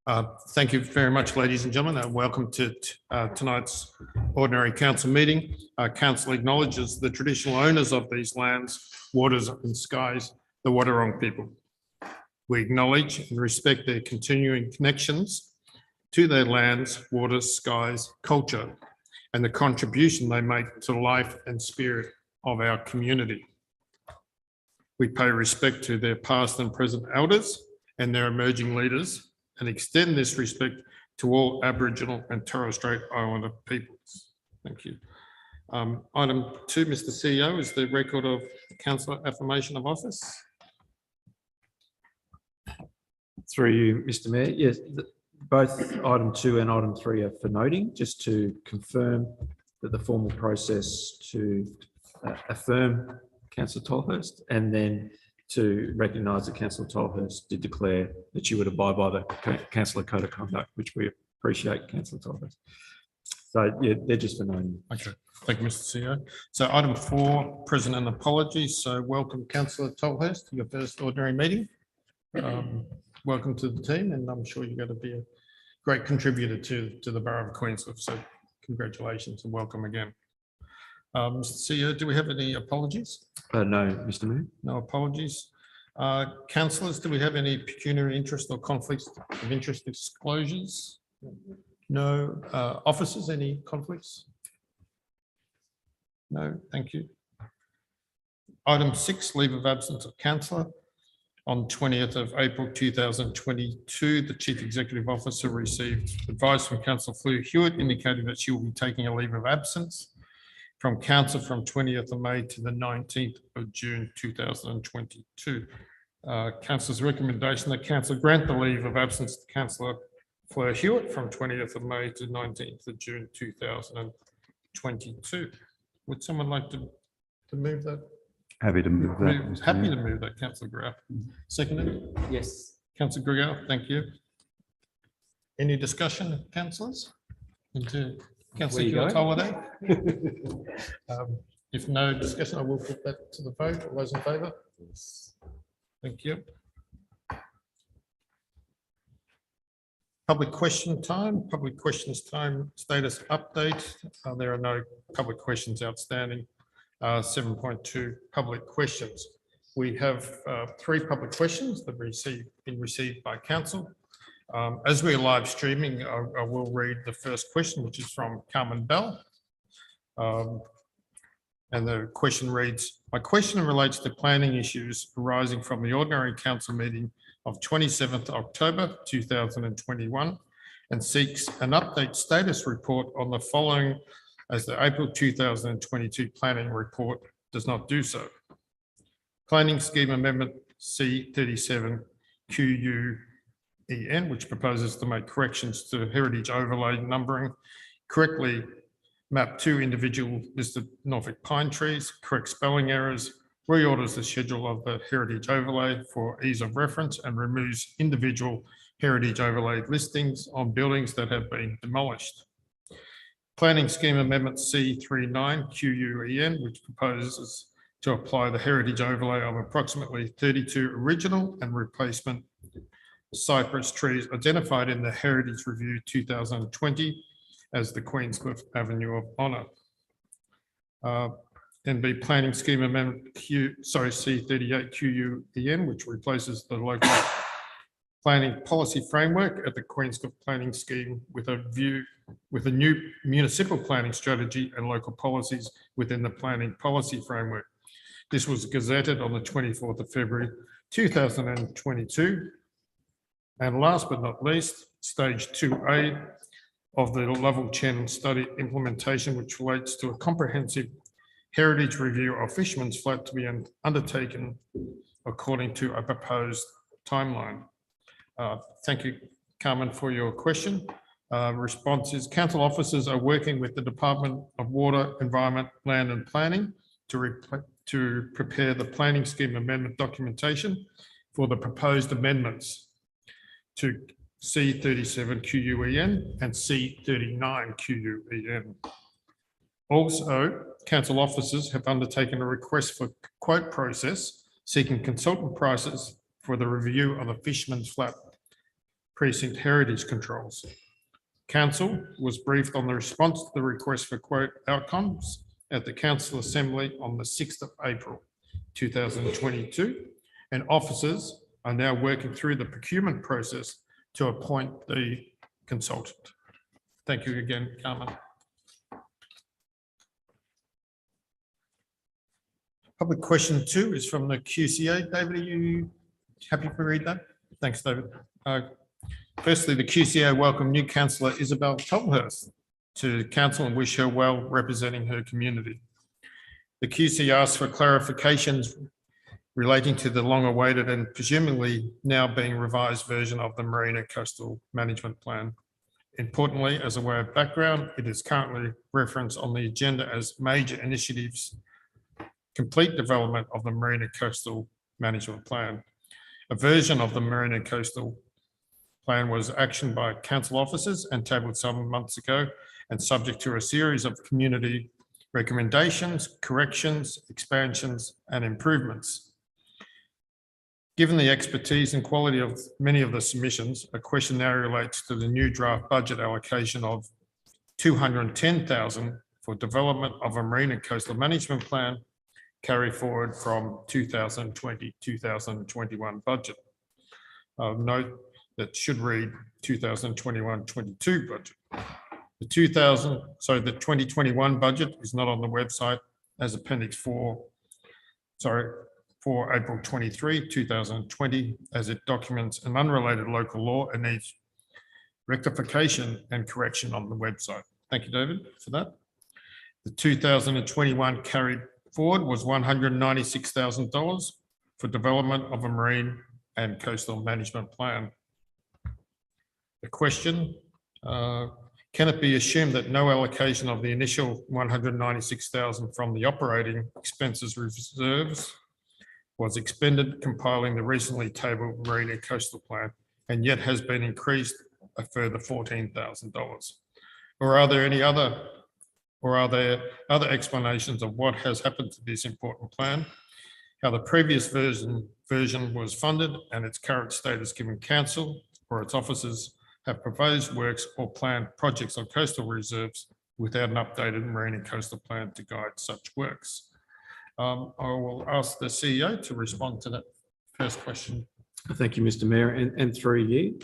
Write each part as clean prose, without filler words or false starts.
Thank you very much, ladies and gentlemen, and welcome to tonight's ordinary council meeting. Council acknowledges the traditional owners of these lands, waters and skies, the Wadawurrung people. We acknowledge and respect their continuing connections to their lands, waters, skies, culture, and the contribution they make to the life and spirit of our community. We pay respect to their past and present elders and their emerging leaders, and extend this respect to all Aboriginal and Torres Strait Islander peoples. Thank you. Item 2, Mr. CEO, is the record of councillor affirmation of office. Through you, Mr. Mayor. Yes, both item 2 and item 3 are for noting, just to confirm that the formal process to affirm Councillor Tolhurst, and then to recognise that Councillor Tolhurst did declare that she would abide by the Councillor Code of Conduct, which we appreciate, Councillor Tolhurst. So yeah, they're just for noting. Okay, thank you, Mr. CEO. So item 4, present and apologies. So welcome, Councillor Tolhurst, to your first ordinary meeting. Welcome to the team, and I'm sure you're going to be a great contributor to the Borough of Queenscliff. So congratulations and welcome again. Mr. CEO, do we have any apologies? No, Mr. Mayor. No apologies. Councillors, do we have any pecuniary interest or conflicts of interest disclosures? No. Officers, any conflicts? No, thank you. Item 6, leave of absence of councillor. On 20th of April 2022, the Chief Executive Officer received advice from Councillor Fleur Hewitt indicating that she will be taking a leave of absence from council from 20th of May to the 19th of June 2022. Council's recommendation that council grant the leave of absence to Councillor Fleur Hewitt from 20th of May to 19th of June 2022. Would someone like to move that? Happy to move that. Happy to move that, Councillor Grau. Seconded? Yes. Councillor Grau, thank you. Any discussion, councillors? Into Councillor Hewitt's holiday? If no discussion, I will put that to the vote. All those in favour? Thank you. Public question time. Public questions time. Status update. There are no public questions outstanding. 7.2 public questions. We have 3 public questions that been received by council. As we're live streaming, I will read the first question, which is from Carmen Bell. And the question reads, my question relates to planning issues arising from the ordinary council meeting of 27th October 2021 and seeks an update status report on the following, as the April 2022 planning report does not do so. Planning Scheme Amendment C37 QUEN, which proposes to make corrections to heritage overlay numbering, correctly map 2 individual listed Norfolk pine trees, correct spelling errors, reorders the schedule of the heritage overlay for ease of reference, and removes individual heritage overlay listings on buildings that have been demolished. Planning Scheme Amendment C39 QUEN, which proposes to apply the heritage overlay of approximately 32 original and replacement cypress trees identified in the Heritage Review 2020 as the Queenscliff Avenue of Honour. NB Planning Scheme Amendment C38 QUEN, which replaces the local planning policy framework at the Queenscliff Planning Scheme with a new municipal planning strategy and local policies within the planning policy framework. This was gazetted on the 24th of February 2022. And last but not least, stage 2A of the Level 10 study implementation, which relates to a comprehensive heritage review of Fisherman's Flat to be undertaken according to a proposed timeline. Thank you, Carmen, for your question. Response is council officers are working with the Department of Water, Environment, Land and Planning to prepare the planning scheme amendment documentation for the proposed amendments to C37 QUEN and C39 QUEN. Also, council officers have undertaken a request for quote process seeking consultant prices for the review of the Fisherman's Flat precinct heritage controls. Council was briefed on the response to the request for quote outcomes at the Council Assembly on the 6th of April 2022, and officers are now working through the procurement process to appoint the consultant. Thank you again, Carmen. Public question 2 is from the QCA. David, are you happy to read that? Thanks, David. Firstly, the QCA welcome new councillor Isabel Tolhurst to council and wish her well representing her community. The QC asks for clarifications relating to the long-awaited and presumably now being revised version of the Marine and Coastal Management Plan. Importantly, as a way of background, it is currently referenced on the agenda as major initiatives, complete development of the Marine and Coastal Management Plan. A version of the Marine and Coastal Plan was actioned by council officers and tabled some months ago, and subject to a series of community recommendations, corrections, expansions, and improvements. Given the expertise and quality of many of the submissions, a question now relates to the new draft budget allocation of $210,000 for development of a Marine and Coastal Management Plan carry forward from 2020-2021 budget. Note that should read 2021-22 budget. The 2021 budget is not on the website as Appendix 4, for April 23, 2020, as it documents an unrelated local law and needs rectification and correction on the website. Thank you, David, for that. The 2021 carried forward was $196,000 for development of a Marine and Coastal Management Plan. The question, can it be assumed that no allocation of the initial $196,000 from the operating expenses reserves was expended compiling the recently tabled Marine and Coastal Plan, and yet has been increased a further $14,000? Or are there other explanations of what has happened to this important plan? How the previous version was funded and its current status given council or its officers have proposed works or planned projects on coastal reserves without an updated Marine and Coastal Plan to guide such works. I will ask the CEO to respond to that first question. Thank you, Mr. Mayor, and through you.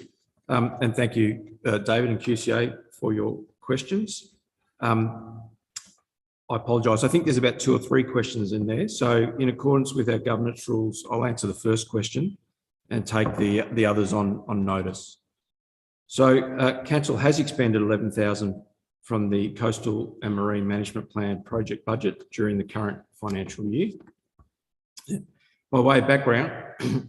And thank you, David and QCA, for your questions. I apologise. I think there's about 2 or 3 questions in there. So in accordance with our governance rules, I'll answer the first question and take the others on notice. So council has expended $11,000 from the Coastal and Marine Management Plan project budget during the current financial year. By way of background,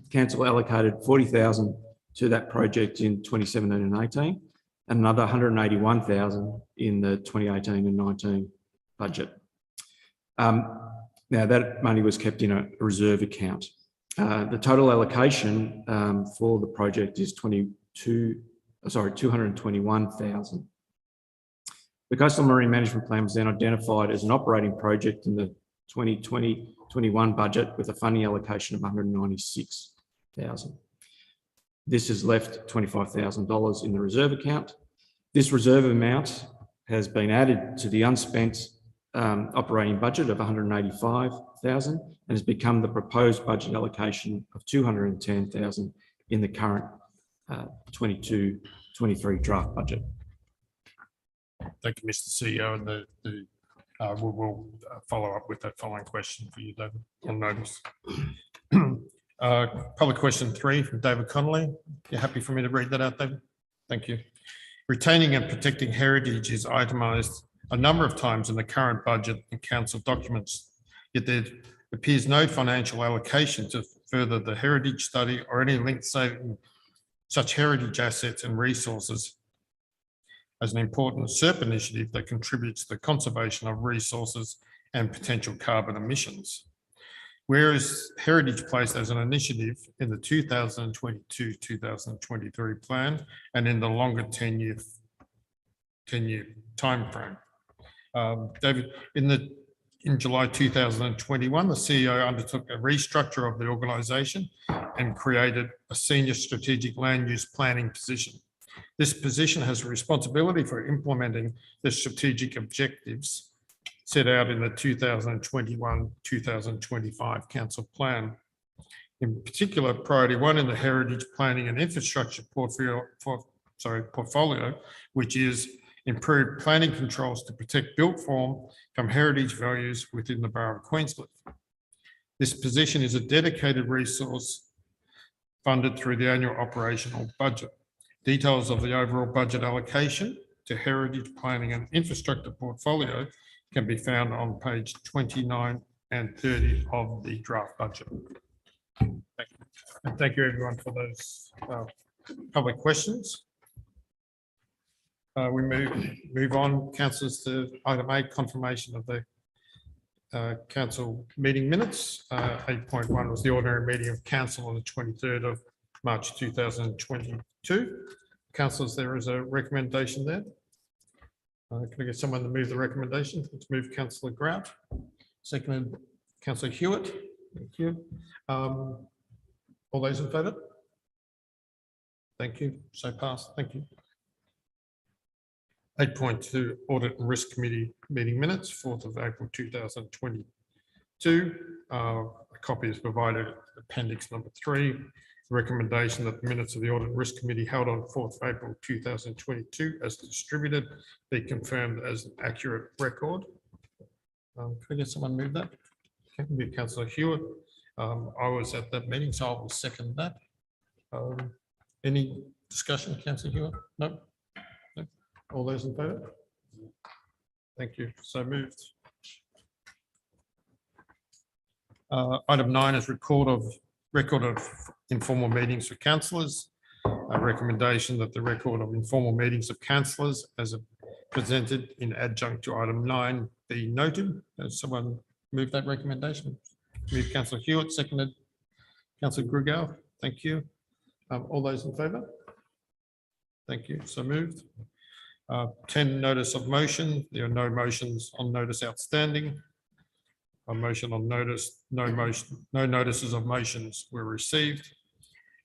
council allocated $40,000 to that project in 2017 and 18, and another $181,000 in the 2018 and 19 budget. Now that money was kept in a reserve account. The total allocation for the project is $221,000. The Coastal Marine Management Plan was then identified as an operating project in the 2020-21 budget with a funding allocation of $196,000. This has left $25,000 in the reserve account. This reserve amount has been added to the unspent operating budget of $185,000 and has become the proposed budget allocation of $210,000 in the current 22-23 draft budget. Thank you, Mr. CEO, and we'll follow up with that following question for you, David, on notice. Public question 3 from David Connolly. You happy for me to read that out, David? Thank you. Retaining and protecting heritage is itemised a number of times in the current budget and council documents, yet there appears no financial allocation to further the heritage study or any link saving such heritage assets and resources as an important SERP initiative that contributes to the conservation of resources and potential carbon emissions. Where is heritage placed as an initiative in the 2022-2023 plan and in the longer 10-year timeframe? David, in the In July 2021, the CEO undertook a restructure of the organisation and created a senior strategic land use planning position. This position has responsibility for implementing the strategic objectives set out in the 2021-2025 Council Plan. In particular, priority 1 in the heritage planning and infrastructure portfolio, which is improved planning controls to protect built form from heritage values within the Borough of Queenscliff. This position is a dedicated resource funded through the annual operational budget. Details of the overall budget allocation to heritage planning and infrastructure portfolio can be found on page 29 and 30 of the draft budget. Thank you. And thank you everyone for those public questions. We move on, councillors, to item 8, confirmation of the council meeting minutes. 8.1 was the ordinary meeting of council on the 23rd of March 2022. Councillors, there is a recommendation there. Can I get someone to move the recommendation? Let's move Councillor Grout. Seconded Councillor Hewitt. Thank you. All those in favour? Thank you. So passed. Thank you. 8.2 Audit and Risk Committee meeting minutes, 4th of April 2022. A copy is provided, appendix number 3. The recommendation that the minutes of the Audit and Risk Committee held on 4th of April 2022 as distributed be confirmed as an accurate record. Can I get someone move that? Okay, move Councillor Hewitt. I was at that meeting, so I will second that. Any discussion, Councillor Hewitt? No? No? All those in favour? Thank you. So moved. Item 9 is record of informal meetings for councillors. A recommendation that the record of informal meetings of councillors as presented in adjunct to item 9 be noted. Has someone moved that recommendation? Move Councillor Hewitt, seconded Councillor Grigao. Thank you. All those in favour? Thank you. So moved. 10 notice of motion. There are no motions on notice outstanding. A motion on notice, no notices of motions were received.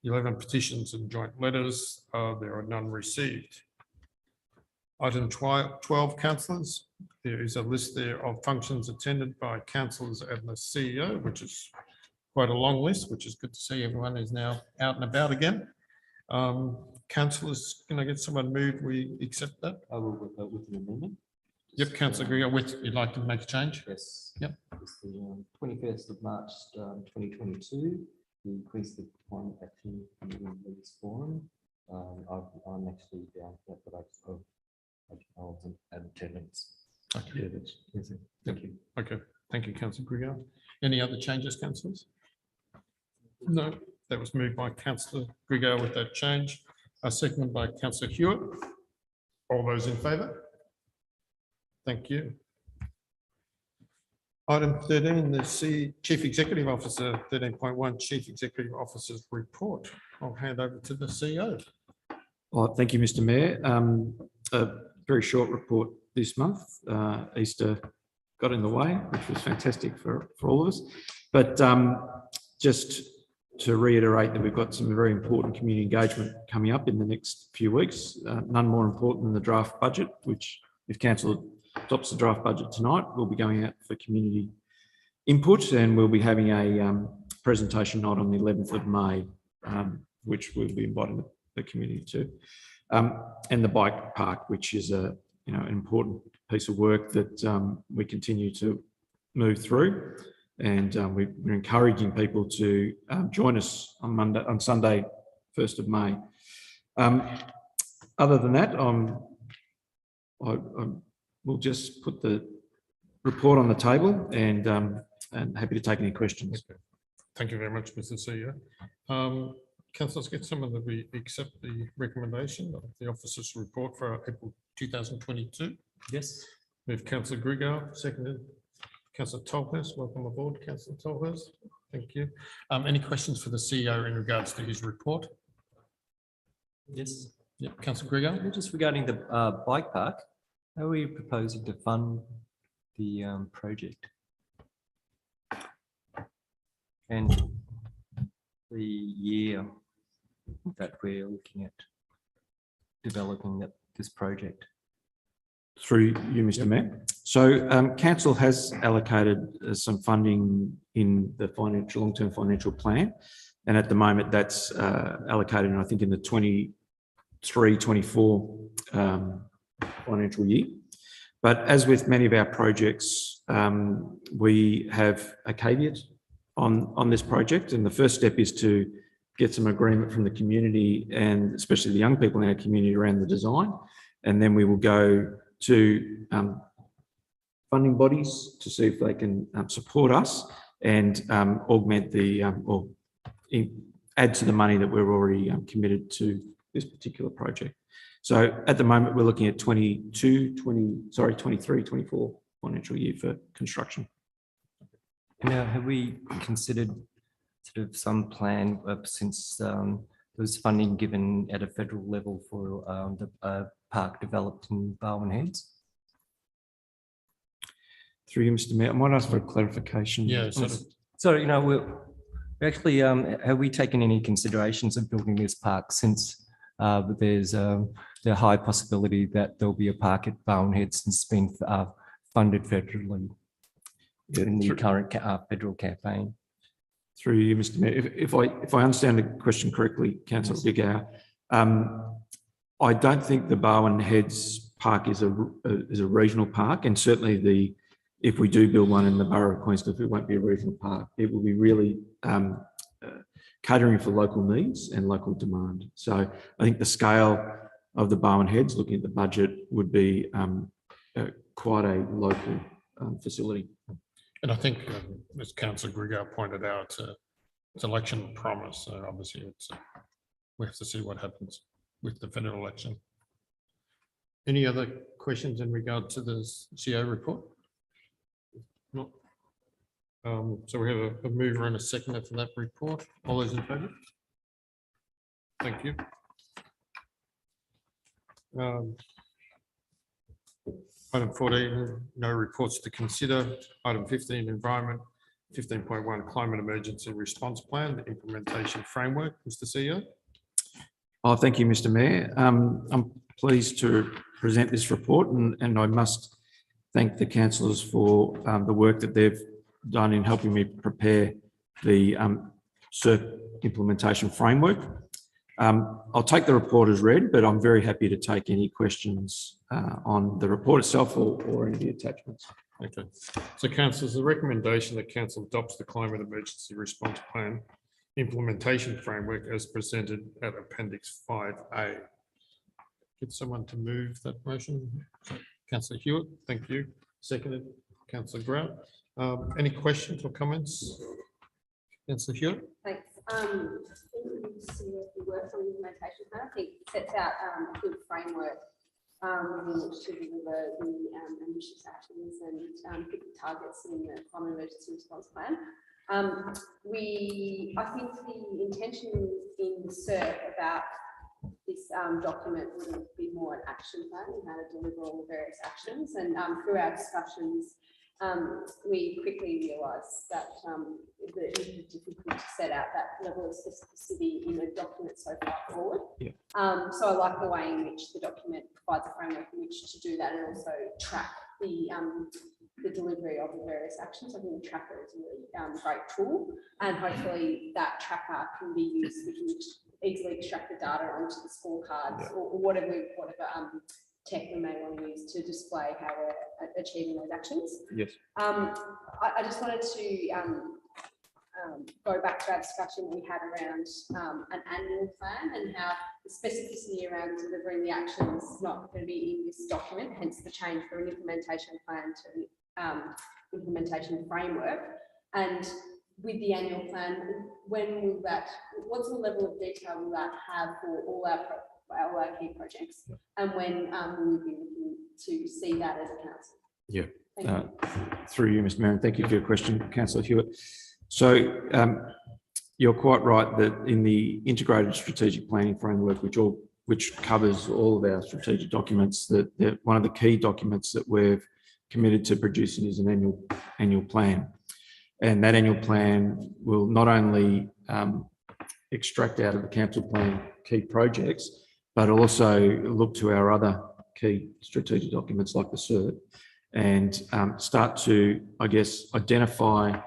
11 petitions and joint letters. There are none received. Item 12, councillors. There is a list there of functions attended by councillors and the CEO, which is quite a long list, which is good to see everyone is now out and about again. Councillors, can I get someone moved? We accept that? I will with an amendment. Yep, Councillor Grigor, you'd like to make a change? Yes. Yep. It's the 21st of March 2022, the Queensland Climate Action Committee Leaders Forum. I'm actually down for that, but I wasn't in attendance. Okay. Yeah, that's, thank you. Okay, thank you, Councillor Grigor. Any other changes, councillors? No, that was moved by Councillor Grigor with that change. Seconded by Councillor Hewitt. All those in favour? Thank you. Item 13, the Chief Executive Officer, 13.1 Chief Executive Officer's report. I'll hand over to the CEO. Well, thank you, Mr. Mayor. A very short report this month. Easter got in the way, which was fantastic for all of us. But just to reiterate that we've got some very important community engagement coming up in the next few weeks. None more important than the draft budget, which if council adopts the draft budget tonight, we'll be going out for community input, and we'll be having a presentation night on the 11th of May, which we'll be inviting the community to, and the bike park, which is an important piece of work that we continue to move through, and we're encouraging people to join us on Sunday, 1st of May. Other than that, we'll just put the report on the table and happy to take any questions. Okay. Thank you very much, Mr. CEO. Councillors, get someone that we accept the recommendation of the officer's report for April 2022. Yes. Move Councillor Grigor, seconded Councillor Tolhurst. Welcome aboard, Councillor Tolhurst. Thank you. Any questions for the CEO in regards to his report? Yes. Yep, Councillor Grigor. Just regarding the bike park, how are we proposing to fund the project? And the year that we're looking at developing this project. Through you, Mr. Mayor. So council has allocated some funding in the long-term financial plan. And at the moment that's allocated, I think, in the 23-24 financial year. But as with many of our projects, we have a caveat on this project. And the first step is to get some agreement from the community and especially the young people in our community around the design. And then we will go to funding bodies to see if they can support us and augment or add to the money that we're already committed to this particular project. So at the moment, we're looking at 23-24 financial year for construction. Now, have we considered sort of some plan since there was funding given at a federal level for the park developed in Barwon Heads? Through you, Mr. Mayor, I might ask for a clarification. Yeah, sort of. So, you know, we actually, have we taken any considerations of building this park since there's the high possibility that there'll be a park at Barwon Heads since it's been funded federally in the current federal campaign? Through you, Mr. Mayor, if I understand the question correctly, Councillor Diggow, I don't think the Barwon Heads Park is a regional park, and certainly if we do build one in the borough of Queenscliff, it won't be a regional park. It will be really catering for local needs and local demand. So I think the scale of the Barwon Heads, looking at the budget, would be quite a local facility. And I think, as Councillor Grigor pointed out, it's election promise. So obviously, we have to see what happens with the federal election. Any other questions in regard to the CO report? No. So we have a mover and a seconder for that report. All those in favour? Thank you. Item 14, no reports to consider. Item 15, environment. 15.1, climate emergency response plan, the implementation framework. Mr. CEO. Oh, thank you, Mr. Mayor. I'm pleased to present this report, and I must thank the councillors for the work that they've done in helping me prepare the SERP implementation framework. I'll take the report as read, but I'm very happy to take any questions on the report itself or any of the attachments. Okay. So councillors, the recommendation that council adopts the climate emergency response plan implementation framework as presented at Appendix 5A. Get someone to move that motion. Councillor Hewitt, thank you. Seconded, Councillor Grant. Any questions or comments? Councillor Hewitt. Thanks. The work on the implementation plan, I think, sets out a good framework in which to deliver the ambitious actions and hit the targets in the climate emergency response plan. I think the intention in the SERP about this document would be more an action plan and how to deliver all the various actions. And through our discussions, we quickly realised that it was difficult to set out that level of specificity in a document so far forward. Yeah. So I like the way in which the document provides a framework in which to do that and also track the delivery of the various actions. I think the tracker is a really great tool, and hopefully that tracker can be used. We can easily extract the data onto the scorecards or whatever tech we may want to use to display how we're achieving those actions. Yes. I just wanted to go back to our discussion we had around an annual plan and how the specificity around delivering the actions is not going to be in this document, hence the change from an implementation plan to implementation framework. And with the annual plan, when will that, what's the level of detail will that have for all our key projects, and when will we be looking to see that as a council? Yeah. Thank you. Through you, Mr. Mayor, and thank you for your question, Councillor Hewitt. So you're quite right that in the integrated strategic planning framework, which covers all of our strategic documents, that one of the key documents that we've committed to producing is an annual plan. And that annual plan will not only extract out of the council plan key projects, but also look to our other key strategic documents like the CERT and start to, I guess, identify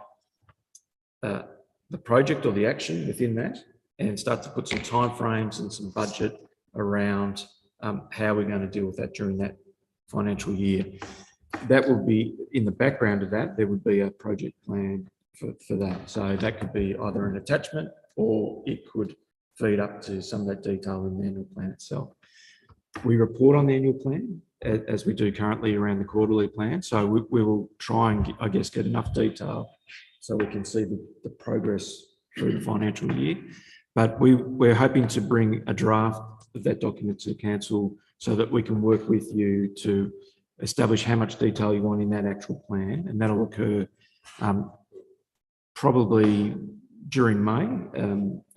the project or the action within that and start to put some timeframes and some budget around how we're going to deal with that during that financial year. That will be in the background of that. There would be a project plan for that. So that could be either an attachment or it could feed up to some of that detail in the annual plan itself. We report on the annual plan as we do currently around the quarterly plan. So we will try and, I guess, get enough detail so we can see the progress through the financial year. But we're hoping to bring a draft of that document to council so that we can work with you to establish how much detail you want in that actual plan. And that'll occur probably during May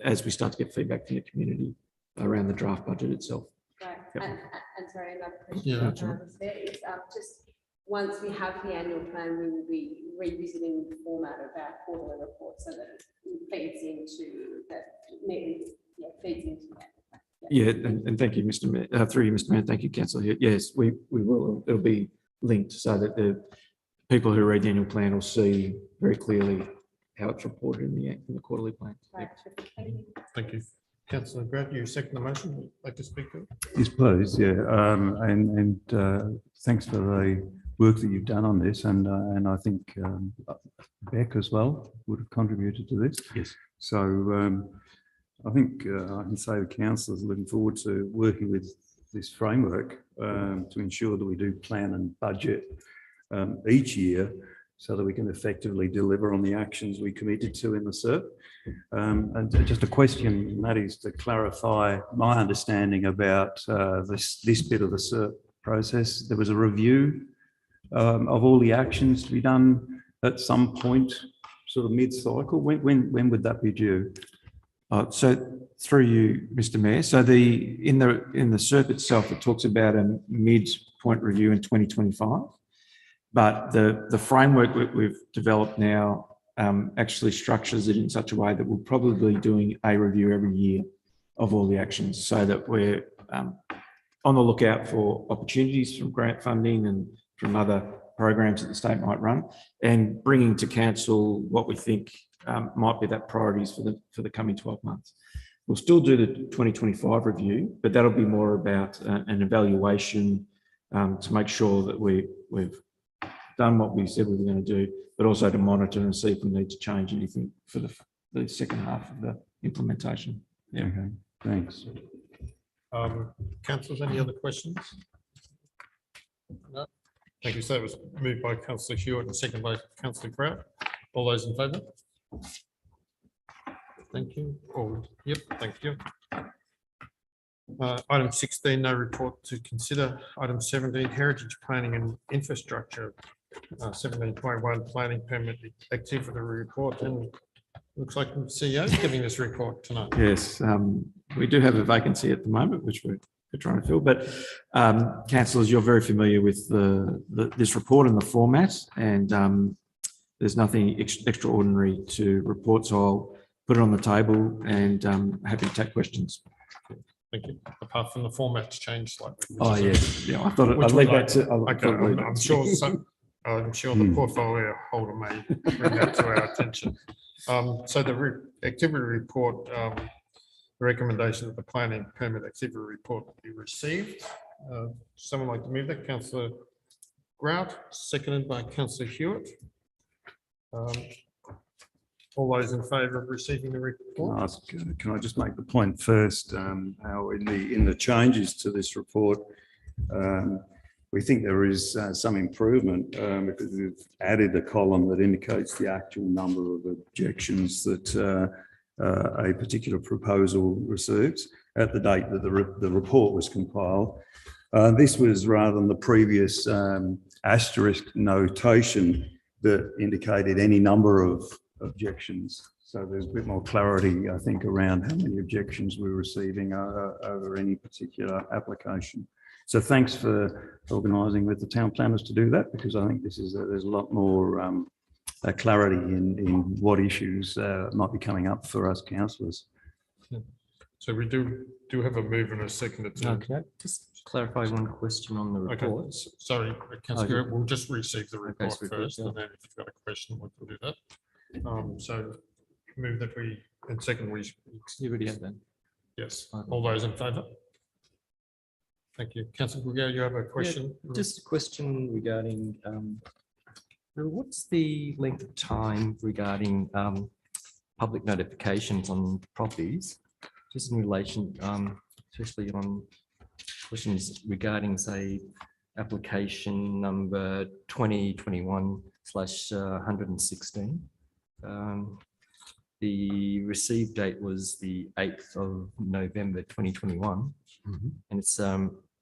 as we start to get feedback from the community around the draft budget itself. Right, Yep. and sorry, another question. Yeah, that's right. Is just once we have the annual plan, we will be revisiting the format of our quarterly report so that it feeds into that. Feeds into that. Yeah, and thank you, Mr. Mayor, through you, Mr. Mayor. Thank you, Councillor. Yes, we will. It'll be linked so that the people who read the annual plan will see very clearly how it's reported in the quarterly plan. Right, thank you. Thank you. Councillor Grant, you second the motion. Would you like to speak to it? Yes, please, yeah. And thanks for the work that you've done on this, and I think Beck as well would have contributed to this. Yes. So I think I can say the councillors are looking forward to working with this framework to ensure that we do plan and budget each year so that we can effectively deliver on the actions we committed to in the CERT. And just a question, and that is to clarify my understanding about this bit of the CERT process. There was a review of all the actions to be done at some point, sort of mid-cycle. When would that be due? So through you, Mr. Mayor. So in the CERT itself, it talks about a mid-point review in 2025. But the framework we've developed now actually structures it in such a way that we're probably doing a review every year of all the actions so that we're on the lookout for opportunities from grant funding and from other programs that the state might run and bringing to council what we think might be that priorities for the coming 12 months. We'll still do the 2025 review, but that'll be more about an evaluation to make sure that we've done what we said we were going to do, but also to monitor and see if we need to change anything for the second half of the implementation. Yeah. Okay, thanks. Councillors, any other questions? No. Thank you. So it was moved by Councillor Hewitt and seconded by Councillor Grant. All those in favour? Thank you. Oh, yep, thank you. Item 16, no report to consider. Item 17, heritage planning and infrastructure. 17.1 planning permit activity report, and looks like the CEO is giving this report tonight. Yes, we do have a vacancy at the moment, which we're trying to fill, but councillors, you're very familiar with this report and the format, and there's nothing extraordinary to report, so I'll put it on the table and happy to take questions. Thank you. Apart from the format's changed slightly. Oh, yeah. I thought I'd Which leave would that to. Okay, I'm sure the portfolio holder may bring that to our attention. So the activity report, the recommendation of the planning permit activity report be received. Someone like to move that? Councillor Grout, seconded by Councillor Hewitt. All those in favour of receiving the report? Can I just make the point first, how in the changes to this report, we think there is some improvement because we've added a column that indicates the actual number of objections that a particular proposal receives at the date that the report was compiled. This was rather than the previous asterisk notation that indicated any number of objections. So there's a bit more clarity, I think, around how many objections we're receiving over any particular application. So thanks for organising with the town planners to do that, because I think this is there's a lot more clarity in what issues might be coming up for us councillors. So we do have a move and a second. No, can I just clarify one question on the Okay, report? sorry, Councillor, we'll just receive the report so report, first, yeah. and then if you've got a question, we can do that. So move that we, and second, we, You already had that. yes, Okay. all those in favour? Thank you. Councillor Gugger, you have a question? Just a question regarding, what's the length of time regarding public notifications on properties? Just in relation, especially on questions regarding, say, application number 2021/116. The receive date was the 8th of November 2021. And it's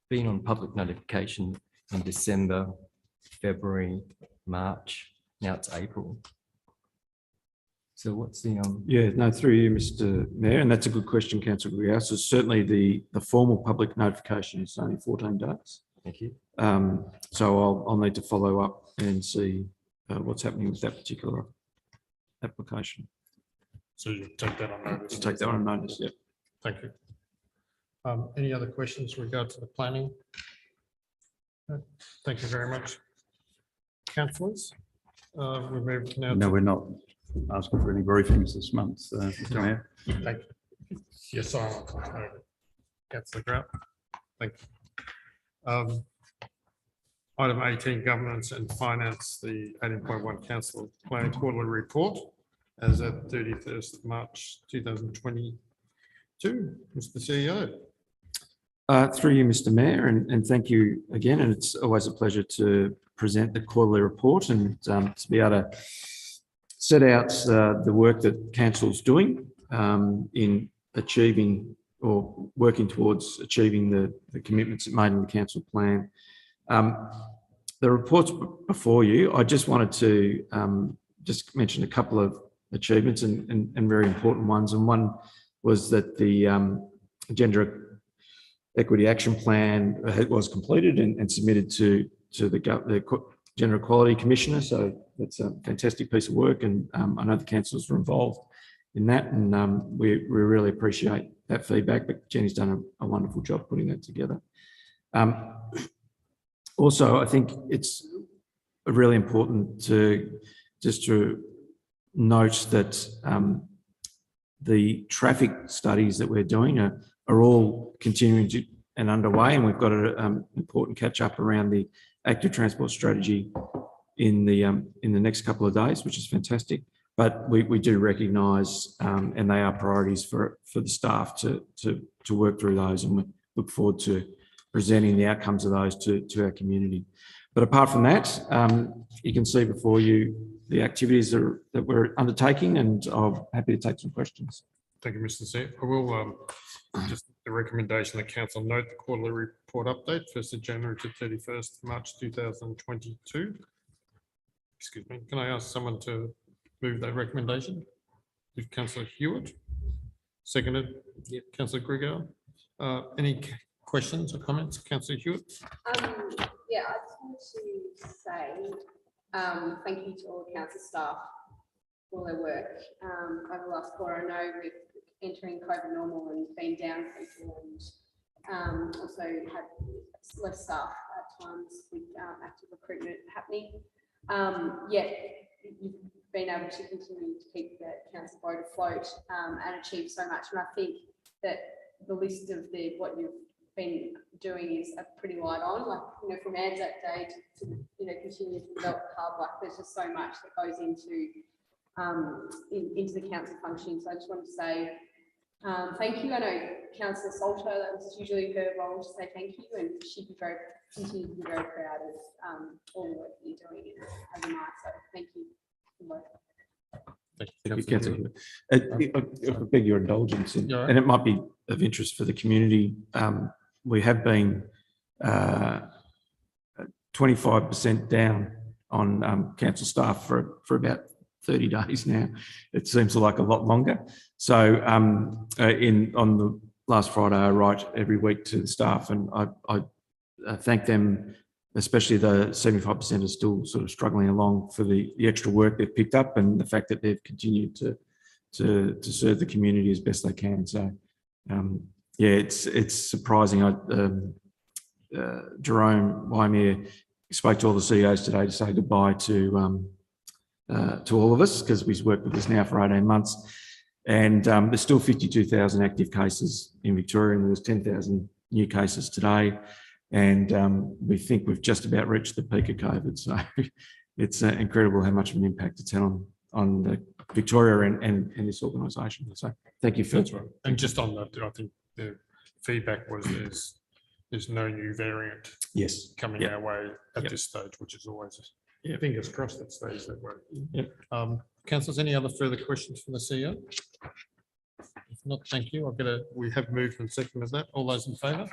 been on public notification in December, February, March, now it's April. So what's the, Yeah, no, through you, Mr. Mayor, and that's a good question, Councillor Guyot. So certainly the formal public notification is only 14 days. thank you. So I'll need to follow up and see what's happening with that particular application. So you take that on notice. Just take that on notice, yeah. Thank you. Any other questions in regard to the planning? No. Thank you very much. Councillors, we move now. No, to- we're not asking for any briefings this month, Mr. Mayor. Thank you. You're silent. Councillor Grant. Thank you. Item 18, governance and finance, the 18.1 council planning quarterly report as at 31st of March 2022. Mr. CEO. Through you, Mr. Mayor, and thank you again. And it's always a pleasure to present the quarterly report and to be able to set out the work that council's doing in achieving or working towards achieving the commitments it made in the council plan. The reports before you, I just wanted to just mention a couple of achievements and very important ones. And one was that the Gender Equity Action Plan was completed and submitted to the Gender Equality Commissioner. So that's a fantastic piece of work, and I know the councillors were involved in that, and we really appreciate that feedback. But Jenny's done a wonderful job putting that together. Also, I think it's really important to note that the traffic studies that we're doing are all continuing to and underway, and we've got an important catch up around the active transport strategy in the next couple of days, which is fantastic. But we do recognise, and they are priorities for the staff to work through those, and we look forward to presenting the outcomes of those to our community. But apart from that, you can see before you the activities that we're undertaking, and I'm happy to take some questions. Thank you, Mr. CEO. I will just the recommendation that council note the quarterly report update 1st of January to 31st March 2022. Excuse me. Can I ask someone to move that recommendation? If Councillor Hewitt, seconded. Yep. Councillor Grigor. Any questions or comments, Councillor Hewitt? Yeah, I just want to say thank you to all the council staff for all their work over the last quarter. I know with entering COVID normal and being down people and also had less staff at times with active recruitment happening. Yet you've been able to continue to keep the council boat afloat and achieve so much. And I think that the list of what you've been doing is a pretty light on, like, from Anzac Day to continue to develop the hub. Like, there's just so much that goes into the council functioning. So I just wanted to say thank you. I know Councillor Salter, that was usually her role to say thank you, and she'd continue to be very proud of all the work that you're doing overnight. So thank you. Thank Thank you, you, Councillor Hewitt. I beg your indulgence, and it might be of interest for the community. We have been 25% down on council staff for about 30 days now. It seems like a lot longer. So on the last Friday, I write every week to the staff, and I thank them especially the 75% are still sort of struggling along for the extra work they've picked up and the fact that they've continued to serve the community as best they can. So, yeah, it's surprising. Jerome Wymer spoke to all the CEOs today to say goodbye to all of us, because we've worked with us now for 18 months. And there's still 52,000 active cases in Victoria, and there was 10,000 new cases today. And we think we've just about reached the peak of COVID. So it's incredible how much of an impact it's had on Victoria and this organisation. So thank you, Phil. That's right. And just on that, I think the feedback was there's no new variant Yes. coming our way at this stage, which is always, fingers crossed it stays that way. Councillors, any other further questions from the CEO? If not, thank you. We have moved and seconded that. All those in favour?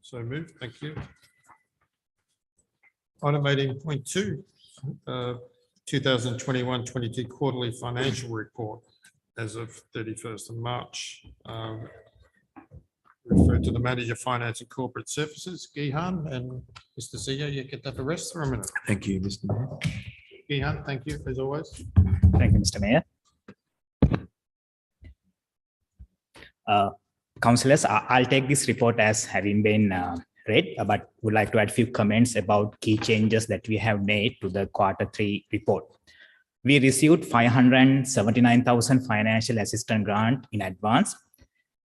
So moved. Thank you. Item 18.2, 2021-22 quarterly financial report as of 31st of March. Refer to the Manager Finance and Corporate Services, Gihan, and Mr. CEO, you get that the rest for a minute. Thank you, Mr. Mayor. Gihan, thank you as always. Thank you, Mr. Mayor. Councillors, I'll take this report as having been read, but would like to add a few comments about key changes that we have made to the Q3 report. We received 579,000 financial assistance grant in advance.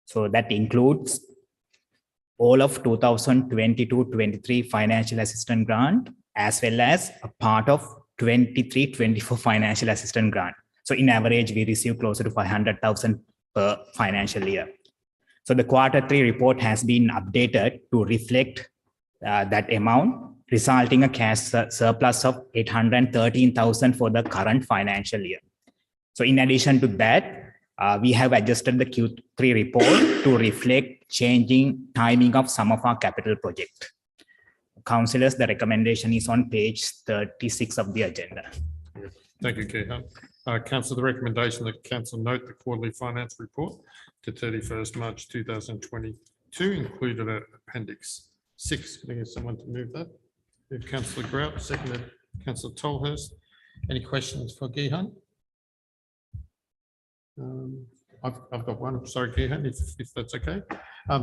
So that includes all of 2022-23 financial assistance grant, as well as a part of 23-24 financial assistance grant. So in average, we receive closer to 500,000 per financial year. So the Q3 report has been updated to reflect that amount, resulting in a cash surplus of 813,000 for the current financial year. So in addition to that, we have adjusted the Q3 report to reflect changing timing of some of our capital projects. Councillors, the recommendation is on page 36 of the agenda. Thank you, Gihan. Council, the recommendation that council note the quarterly finance report to 31st March 2022 included an appendix 6. Can I get someone to move that? Move Councillor Grout, seconded Councillor Tolhurst. Any questions for Gihan? I've got one. Sorry, Gihan, if that's okay.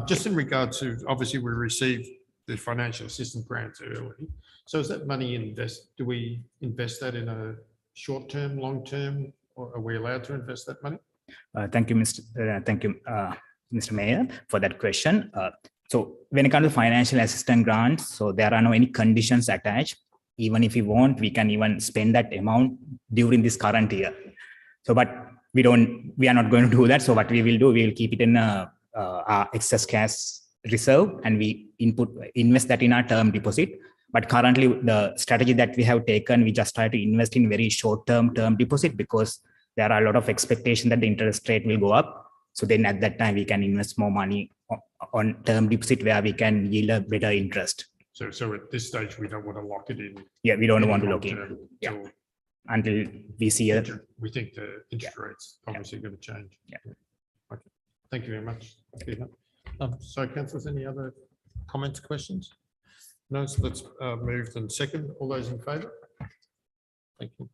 Just in regard to, obviously, we received the financial assistance grants early. So is that money do we invest that in a short term, long term, or are we allowed to invest that money? Thank you, Mr. Mayor, for that question. So when it comes to financial assistance grants, so there are no any conditions attached. Even if we want, we can even spend that amount during this current year. So, but we are not going to do that. So what we will do, we will keep it in our excess cash reserve, and we invest that in our term deposit. But currently, the strategy that we have taken, we just try to invest in very short-term term deposit, because there are a lot of expectation that the interest rate will go up. So then at that time, we can invest more money on term deposit where we can yield a better interest. So at this stage, we don't want to lock it in. Yeah, we don't want to lock in. Yeah. Until we see it. We think the interest rates obviously going to change. Yeah. Okay. Thank you very much. So, councillors, any other comments, questions? No, so let's move and second. All those in favour? Thank you.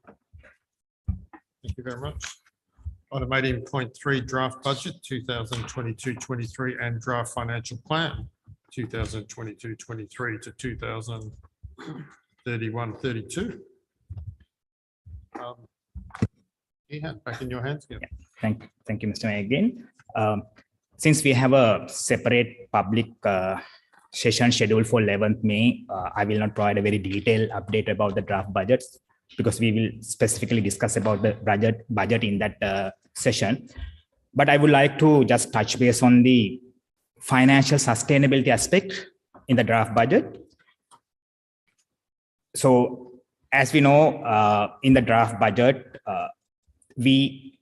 Thank you very much. Item 18.3, draft budget 2022-23 and draft financial plan 2022-23 to 2031-32. Back in your hands. Yeah. Thank you, Mr. Mayor, again. Since we have a separate public session scheduled for 11th May, I will not provide a very detailed update about the draft budgets, because we will specifically discuss about the budget in that session. But I would like to just touch base on the financial sustainability aspect in the draft budget. So as we know, in the draft budget, we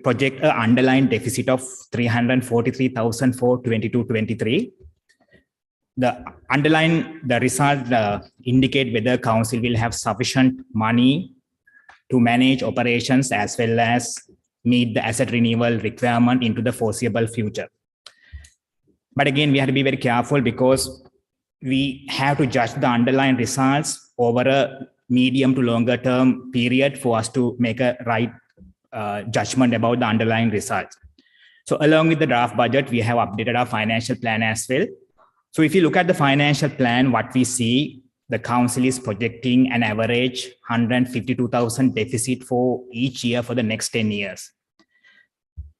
project an underlying deficit of 343,000 for 22-23. The underlying, the result indicate whether council will have sufficient money to manage operations as well as meet the asset renewal requirement into the foreseeable future. But again, we have to be very careful, because we have to judge the underlying results over a medium to longer term period for us to make a right judgment about the underlying results. So along with the draft budget, we have updated our financial plan as well. So if you look at the financial plan, what we see, the council is projecting an average 152,000 deficit for each year for the next 10 years.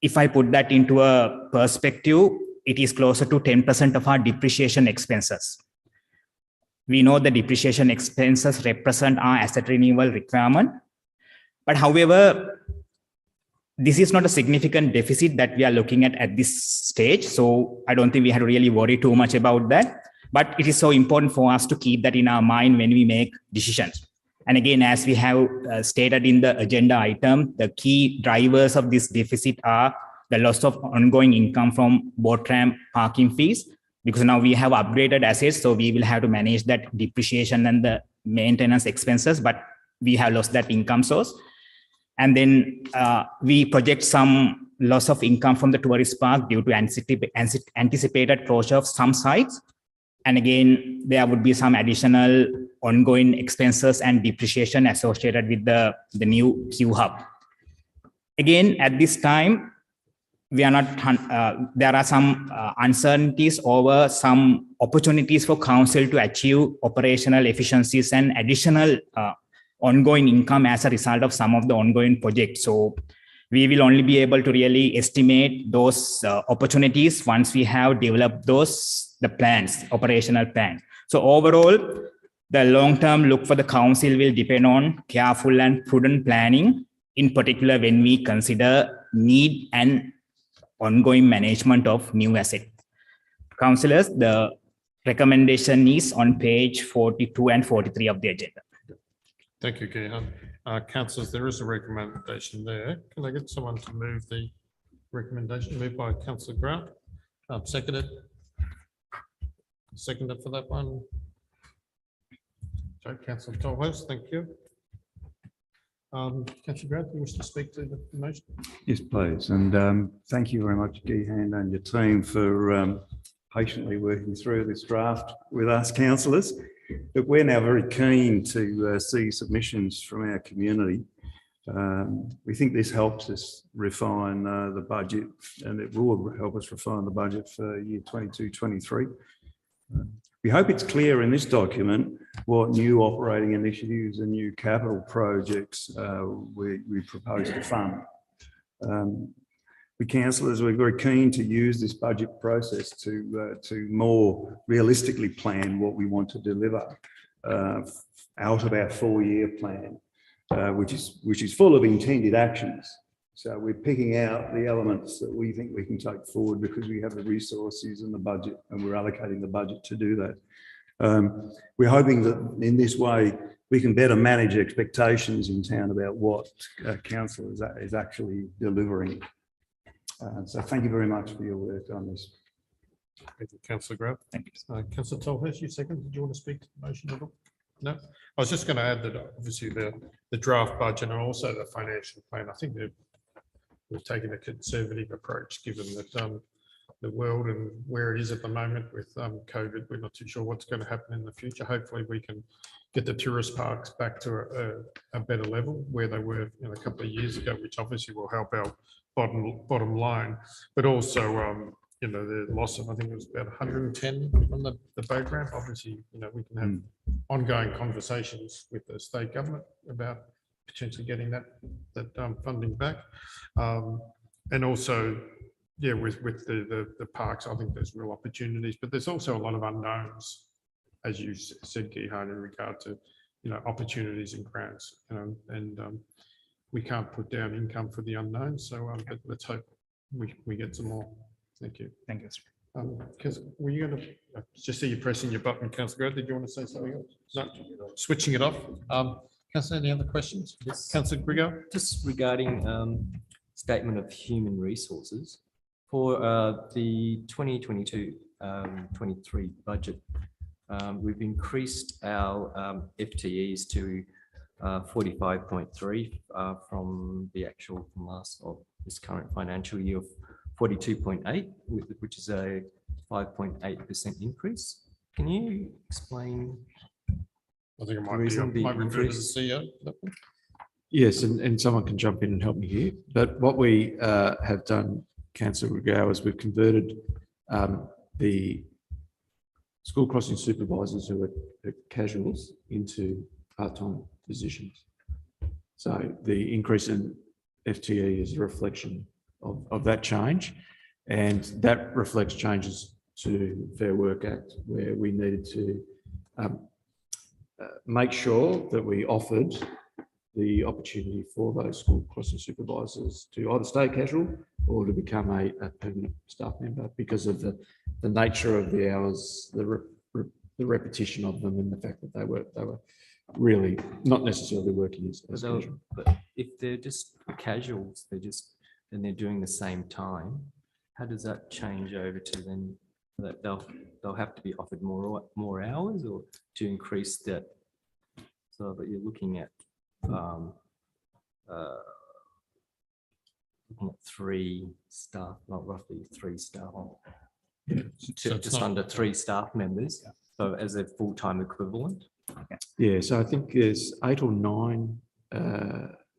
If I put that into a perspective, it is closer to 10% of our depreciation expenses. We know the depreciation expenses represent our asset renewal requirement. But however, this is not a significant deficit that we are looking at this stage. So I don't think we have to really worry too much about that. But it is so important for us to keep that in our mind when we make decisions. And again, as we have stated in the agenda item, the key drivers of this deficit are the loss of ongoing income from boat ramp parking fees, because now we have upgraded assets, so we will have to manage that depreciation and the maintenance expenses, but we have lost that income source. And then we project some loss of income from the tourist park due to anticipated closure of some sites. And again, there would be some additional ongoing expenses and depreciation associated with the new Q hub. Again, at this time, we are not, there are some uncertainties over some opportunities for council to achieve operational efficiencies and additional ongoing income as a result of some of the ongoing projects. So we will only be able to really estimate those opportunities once we have developed the plans, operational plan. So overall, the long-term look for the council will depend on careful and prudent planning, in particular when we consider need and ongoing management of new asset. Councillors, the recommendation is on page 42 and 43 of the agenda. Thank you, Gihan. Councillors, there is a recommendation there. Can I get someone to move the recommendation? Moved by Councillor Grant, seconded. Seconded for that one. So Councillor Tolhurst, thank you. Councillor Grant, you wish to speak to the motion? Yes, please. And thank you very much, Gihan, and your team for patiently working through this draft with us councillors. But we're now very keen to see submissions from our community. We think this helps us refine the budget, and it will help us refine the budget for year 22-23. We hope it's clear in this document what new operating initiatives and new capital projects we propose to fund. We councillors, we're very keen to use this budget process to more realistically plan what we want to deliver out of our 4-year plan, which is full of intended actions. So we're picking out the elements that we think we can take forward because we have the resources and the budget, and we're allocating the budget to do that. We're hoping that in this way we can better manage expectations in town about what council is actually delivering. So thank you very much for your work on this. Thank you, Councillor Grant. Thank you. Councillor Tolhurst, you second. Did you want to speak to the motion at all? No. I was just going to add that obviously the draft budget and also the financial plan, I think we've taken a conservative approach given that the world and where it is at the moment with COVID. We're not too sure what's going to happen in the future. Hopefully we can get the tourist parks back to a better level where they were a couple of years ago, which obviously will help our bottom line, but also the loss of, I think it was about 110 on the boat ramp. Obviously, we can have ongoing conversations with the state government about potentially getting that funding back, and also, with the parks, I think there's real opportunities, but there's also a lot of unknowns, as you said, Gihan, in regard to opportunities and grants, and we can't put down income for the unknown. So let's hope we get some more. Thank you. Thank you. Because were you going to just see you pressing your button, Councillor Grant? Did you want to say something else? No, switching it off. Councillor, any other questions? Yes. Councillor Grigor? Just regarding statement of human resources for the 2022-23 budget, we've increased our FTEs to 45.3 from the actual last of this current financial year of 42.8, which is a 5.8% increase. Can you explain? I think it The reason might the refer to the increase- CEO. that one. Yes, and someone can jump in and help me here. But what we have done, Councillor Regow, is we've converted the school crossing supervisors who are casuals into part-time positions. So the increase in FTE is a reflection of that change. And that reflects changes to Fair Work Act, where we needed to make sure that we offered the opportunity for those school crossing supervisors to either stay casual or to become a permanent staff member because of the nature of the hours, the repetition of them, and the fact that they were really not necessarily working as casual. But if they're just casuals, and they're doing the same time, how does that change over to then that they'll have to be offered more hours, or to increase that, so that you're looking at 3 staff, not roughly 3 staff, So it's just not- under 3 staff members, so as a full-time equivalent. Yeah, so I think there's 8 or 9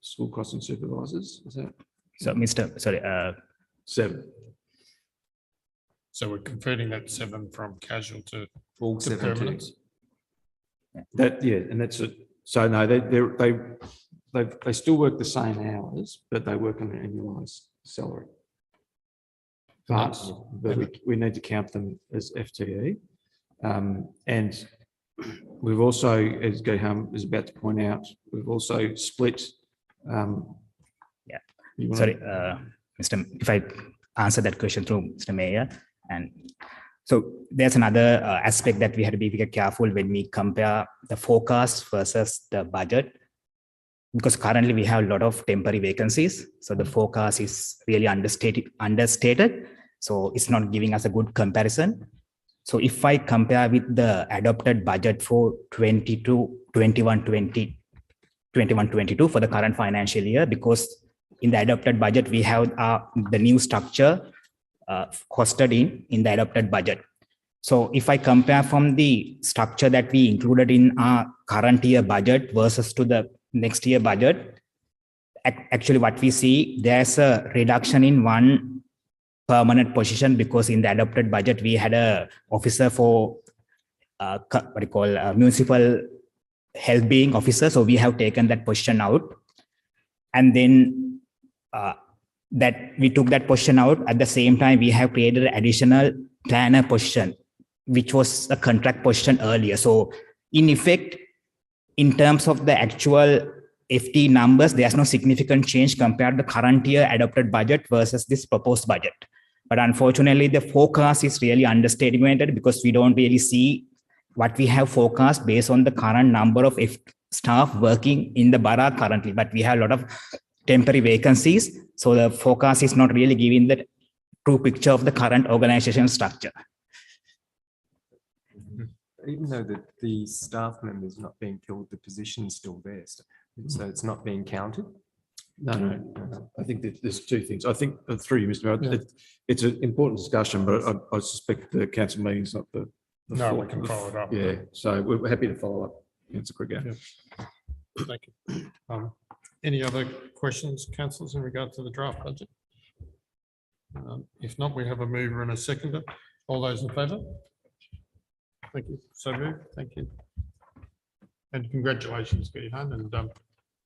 school crossing supervisors. Is that So, 7? So we're converting that 7 from casual to All 17. permanent. And that's it. So no, they still work the same hours, but they work on an annualised salary. But we need to count them as FTE. And we've also, as Gayham is about to point out, we've also split. You wanna- sorry, if I answer that question through Mr. Mayor. And so there's another aspect that we had to be very careful when we compare the forecast versus the budget, because currently we have a lot of temporary vacancies. So the forecast is really understated. So it's not giving us a good comparison. So if I compare with the adopted budget for 21-22 for the current financial year, because in the adopted budget, we have the new structure costed in the adopted budget. So if I compare from the structure that we included in our current year budget versus to the next year budget, actually what we see, there's a reduction in 1 permanent position, because in the adopted budget, we had a officer for municipal health being officer. So we have taken that position out. And then that we took that position out. At the same time, we have created an additional planner position, which was a contract position earlier. So in effect, in terms of the actual FT numbers, there's no significant change compared to the current year adopted budget versus this proposed budget. But unfortunately, the forecast is really understated, because we don't really see what we have forecast based on the current number of staff working in the borough currently. But we have a lot of temporary vacancies. So the forecast is not really giving the true picture of the current organizational structure. Even though the staff members not being filled, the position is still there. So it's not being counted. No. I think that there's 2 things. I think through you, Mr. Mayor, Yeah. it's an important discussion, but I suspect the council meeting is not the. No, we can follow it up. Yeah, so we're happy to follow up. Councillor Krieger. Yeah. Thank you. Any other questions, councillors, in regard to the draft budget? If not, we have a mover and a seconder. All those in favour? Thank you. So moved. Thank you. And congratulations, Gihan. And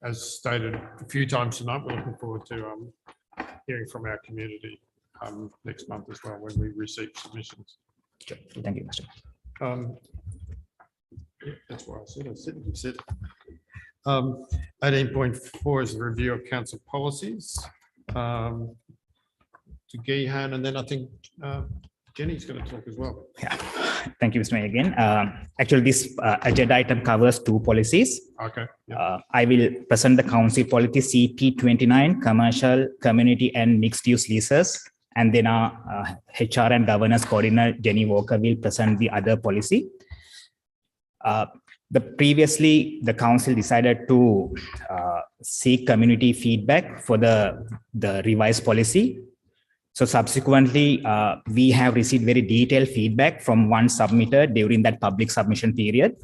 as stated a few times tonight, we're looking forward to hearing from our community next month as well, when we receive submissions. Sure. Thank you, Mr. Yeah, that's what I said. You said. 18.4 is the review of council policies. To Gihan, and then I think Jenny's going to talk as well. Yeah. Thank you, Mr. Mayor, again. Actually, this agenda item covers 2 policies. Okay. Yeah. I will present the council policy CP29, commercial, community and mixed use leases. And then our HR and governance coordinator, Jenny Walker, will present the other policy. Previously, the council decided to seek community feedback for the revised policy. So subsequently, we have received very detailed feedback from one submitter during that public submission period.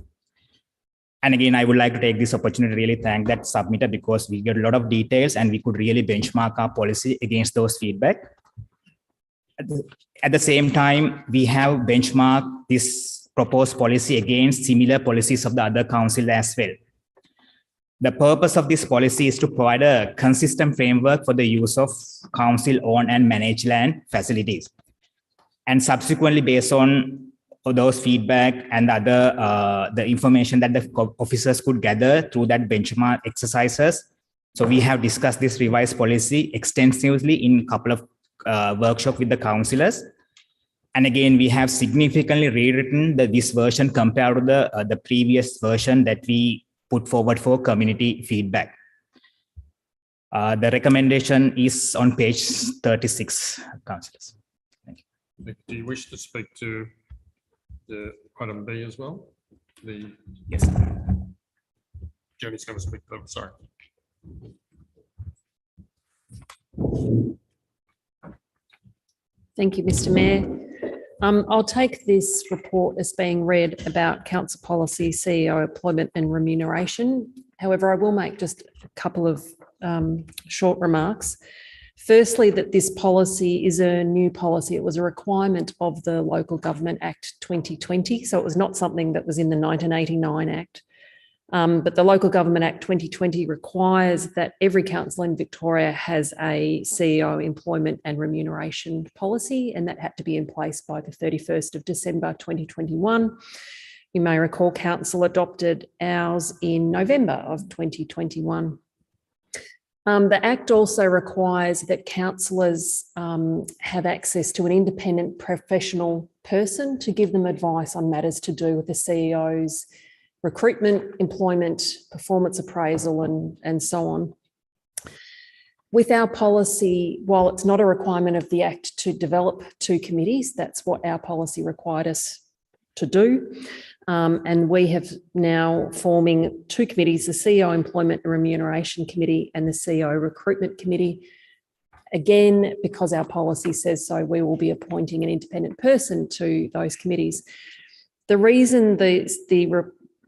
And again, I would like to take this opportunity to really thank that submitter because we get a lot of details and we could really benchmark our policy against those feedback. At the same time, we have benchmarked this proposed policy against similar policies of the other council as well. The purpose of this policy is to provide a consistent framework for the use of council-owned and managed land facilities. And subsequently, based on those feedback and the information that the officers could gather through that benchmark exercises, so we have discussed this revised policy extensively in a couple of workshops with the councillors. And again, we have significantly rewritten this version compared to the previous version that we put forward for community feedback. The recommendation is on page 36, councillors. Thank you. Do you wish to speak to the item B as well? Yes. Jenny's going to speak to them, sorry. Thank you, Mr. Mayor. I'll take this report as being read about council policy, CEO employment and remuneration. However, I will make just a couple of short remarks. Firstly, that this policy is a new policy. It was a requirement of the Local Government Act 2020. So it was not something that was in the 1989 Act. But the Local Government Act 2020 requires that every council in Victoria has a CEO employment and remuneration policy, and that had to be in place by the 31st of December 2021. You may recall council adopted ours in November of 2021. The Act also requires that councillors have access to an independent professional person to give them advice on matters to do with the CEO's recruitment, employment, performance appraisal, and so on. With our policy, while it's not a requirement of the Act to develop two committees, that's what our policy required us to do. And we have now forming two committees, the CEO Employment and Remuneration Committee and the CEO Recruitment Committee. Again, because our policy says so, we will be appointing an independent person to those committees. The reason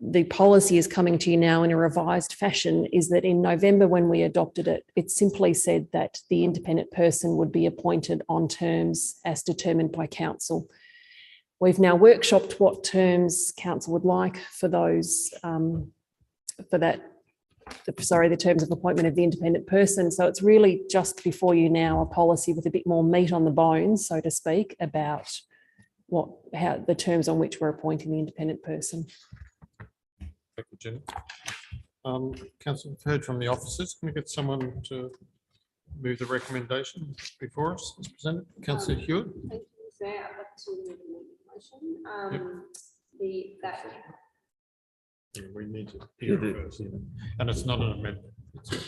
the policy is coming to you now in a revised fashion is that in November, when we adopted it, it simply said that the independent person would be appointed on terms as determined by council. We've now workshopped what terms council would like for those, the terms of appointment of the independent person. So it's really just before you now a policy with a bit more meat on the bones, so to speak, about how the terms on which we're appointing the independent person. Thank you, Jenny. Councillor, we've heard from the officers. Can we get someone to move the recommendation before us as presented? Councillor Hewitt. Thank you, Mr. Mayor. I'd like to move the motion. Yeah, we need to hear it first. And it's not an amendment.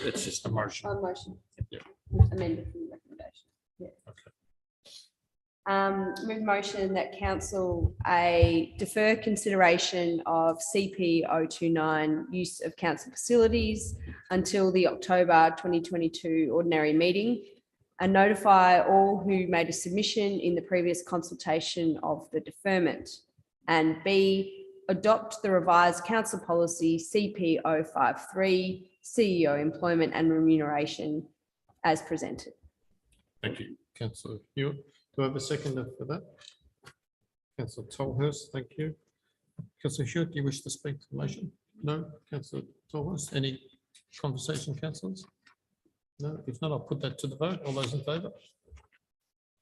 It's just a motion. A motion. Yeah. Amended from the recommendation. Yeah. Okay. Move motion that council defer consideration of CP 029 use of council facilities until the October 2022 ordinary meeting and notify all who made a submission in the previous consultation of the deferment. And B, adopt the revised council policy CP 053 CEO employment and remuneration as presented. Thank you, Councillor Hewitt. Do I have a seconder for that? Councillor Tolhurst, thank you. Councillor Hewitt, do you wish to speak to the motion? No. Councillor Tolhurst, any conversation, councillors? No. If not, I'll put that to the vote. All those in favour?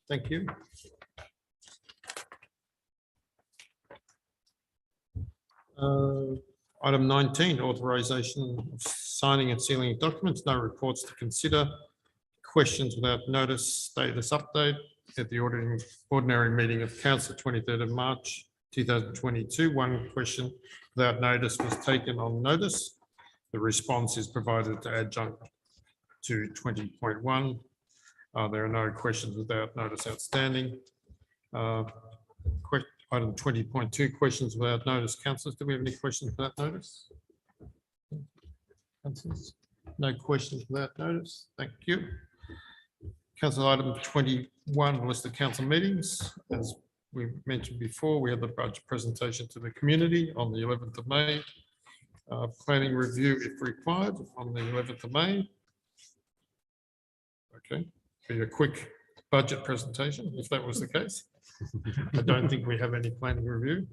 Thank you. Item 19, authorisation of signing and sealing of documents. No reports to consider. Questions without notice. Status update. At the ordinary meeting of council 23rd of March 2022, one question without notice was taken on notice. The response is provided to adjunct to 20.1. There are no questions without notice outstanding. Item 20.2, questions without notice. Councillors, do we have any questions without notice? Councillors? No questions without notice. Thank you. Council item 21, list of council meetings. As we mentioned before, we had the budget presentation to the community on the 11th of May. Planning review if required on the 11th of May. Okay, be a quick budget presentation if that was the case. I don't think we have any planning review.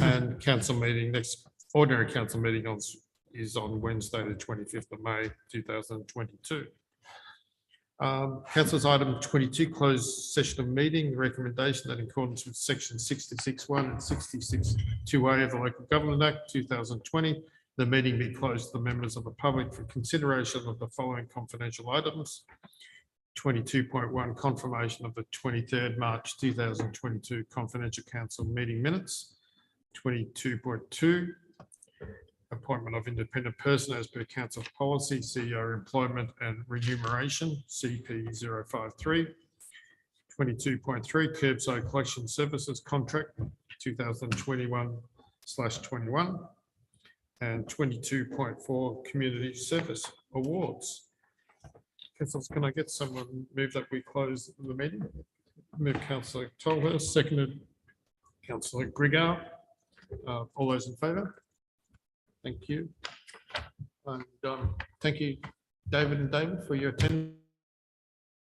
And council meeting, next ordinary council meeting is on Wednesday, the 25th of May, 2022. Council's item 22, closed session of meeting, recommendation that in accordance with section 66(1) and 66(2)(a) of the Local Government Act 2020, the meeting be closed to the members of the public for consideration of the following confidential items. 22.1, confirmation of the 23rd March 2022 confidential council meeting minutes. 22.2, appointment of independent person as per council policy, CEO employment and remuneration, CP 053. 22.3, curbside collection services contract 2021/21. And 22.4, community service awards. Councillors, can I get someone move that we close the meeting? Move Councillor Tolhurst, seconded Councillor Grigor. All those in favour? Thank you. And thank you, David and David, for your attendance.